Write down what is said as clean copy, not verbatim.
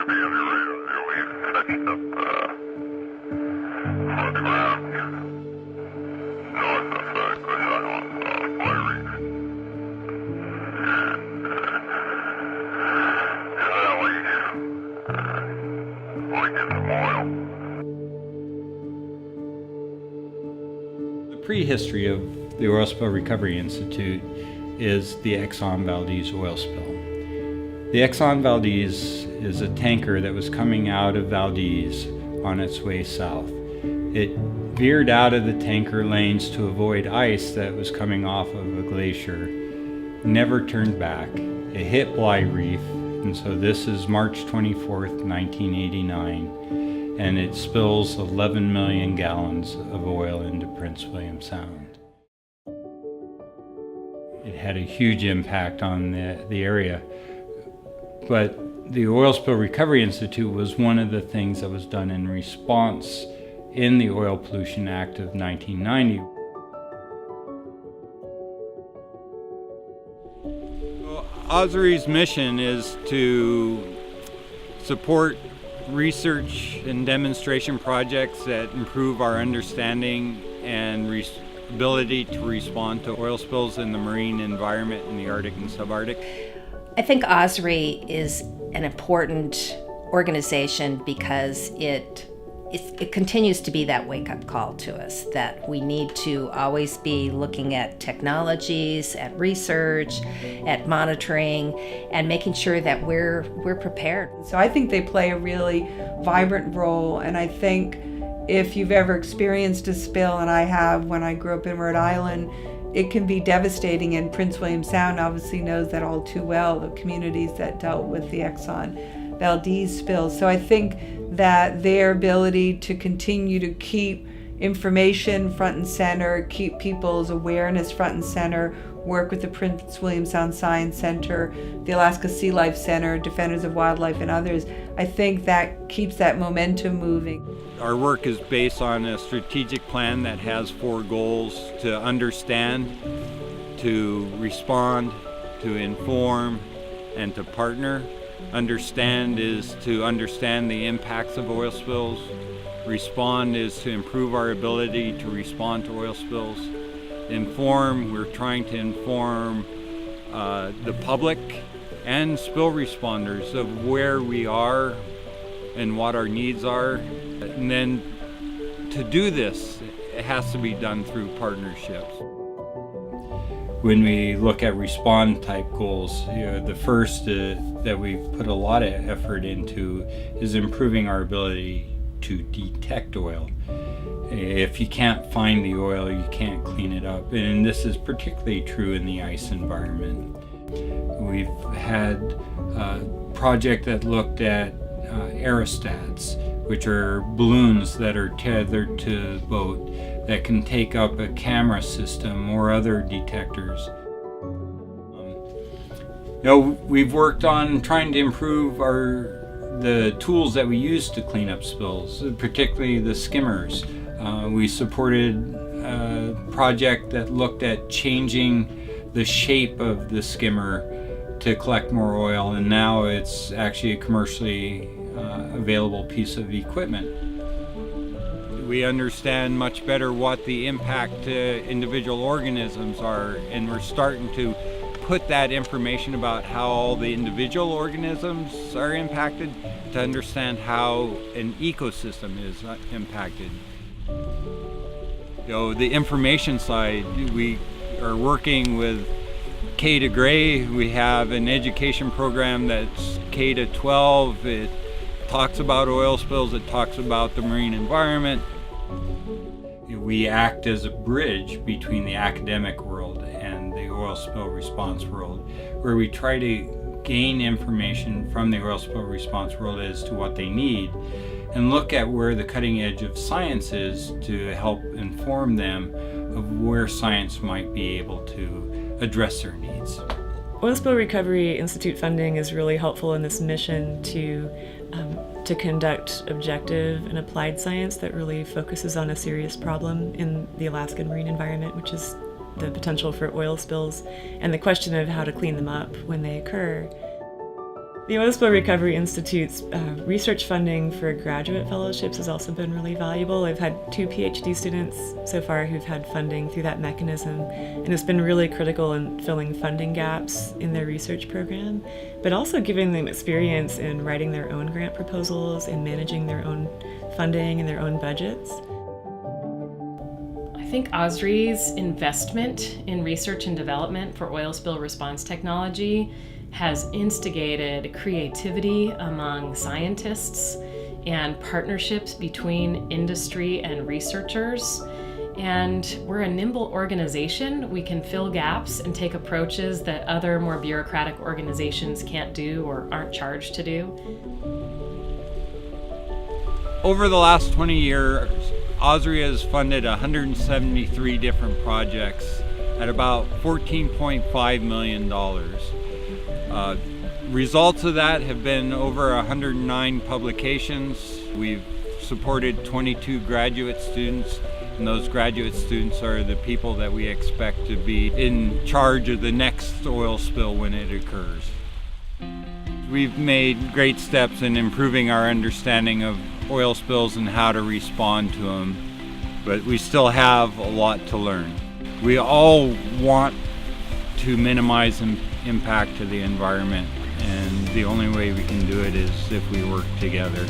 The prehistory of the Oil Spill Recovery Institute is the Exxon Valdez oil spill. The Exxon Valdez is a tanker that was coming out of Valdez on its way south. It veered out of the tanker lanes to avoid ice that was coming off of a glacier, never turned back. It hit Bly Reef, and so this is March 24th, 1989, and it spills 11 million gallons of oil into Prince William Sound. It had a huge impact on the area, but the Oil Spill Recovery Institute was one of the things that was done in response in the Oil Pollution Act of 1990. OSRI's mission is to support research and demonstration projects that improve our understanding and ability to respond to oil spills in the marine environment in the Arctic and subarctic. I think OSRI is an important organization because it continues to be that wake-up call to us that we need to always be looking at technologies, at research, at monitoring, and making sure that we're prepared. So I think they play a really vibrant role, and I think if you've ever experienced a spill, and I have when I grew up in Rhode Island, it can be devastating, and Prince William Sound obviously knows that all too well, the communities that dealt with the Exxon Valdez spill. So I think that their ability to continue to keep information front and center, keep people's awareness front and center, work with the Prince William Sound Science Center, the Alaska Sea Life Center, Defenders of Wildlife, and others, I think that keeps that momentum moving. Our work is based on a strategic plan that has 4 goals: to understand, to respond, to inform, and to partner. Understand is to understand the impacts of oil spills. Respond is to improve our ability to respond to oil spills. Inform, we're trying to inform the public and spill responders of where we are and what our needs are. And then to do this, it has to be done through partnerships. When we look at respond type goals, the first that we've put a lot of effort into is improving our ability to detect oil. If you can't find the oil, you can't clean it up. And this is particularly true in the ice environment. We've had a project that looked at aerostats, which are balloons that are tethered to the boat that can take up a camera system or other detectors. We've worked on trying to improve the tools that we use to clean up spills, particularly the skimmers. We supported a project that looked at changing the shape of the skimmer to collect more oil, and now it's actually a commercially available piece of equipment. We understand much better what the impact to individual organisms are, and we're starting to put that information about how all the individual organisms are impacted to understand how an ecosystem is impacted. The information side, we are working with K to Gray. We have an education program that's K to 12. It talks about oil spills, it talks about the marine environment. We act as a bridge between the academic world and the oil spill response world, where we try to gain information from the oil spill response world as to what they need and look at where the cutting edge of science is to help inform them of where science might be able to address their needs. Oil Spill Recovery Institute funding is really helpful in this mission to conduct objective and applied science that really focuses on a serious problem in the Alaskan marine environment, which is the potential for oil spills and the question of how to clean them up when they occur. The Oil Spill Recovery Institute's research funding for graduate fellowships has also been really valuable. I've had 2 PhD students so far who've had funding through that mechanism, and it's been really critical in filling funding gaps in their research program, but also giving them experience in writing their own grant proposals and managing their own funding and their own budgets. I think OSRI's investment in research and development for oil spill response technology has instigated creativity among scientists and partnerships between industry and researchers. And we're a nimble organization. We can fill gaps and take approaches that other more bureaucratic organizations can't do or aren't charged to do. Over the last 20 years, OSRI has funded 173 different projects at about $14.5 million. Results of that have been over 109 publications. We've supported 22 graduate students, and those graduate students are the people that we expect to be in charge of the next oil spill when it occurs. We've made great steps in improving our understanding of oil spills and how to respond to them, but we still have a lot to learn. We all want to minimize impact to the environment, and the only way we can do it is if we work together.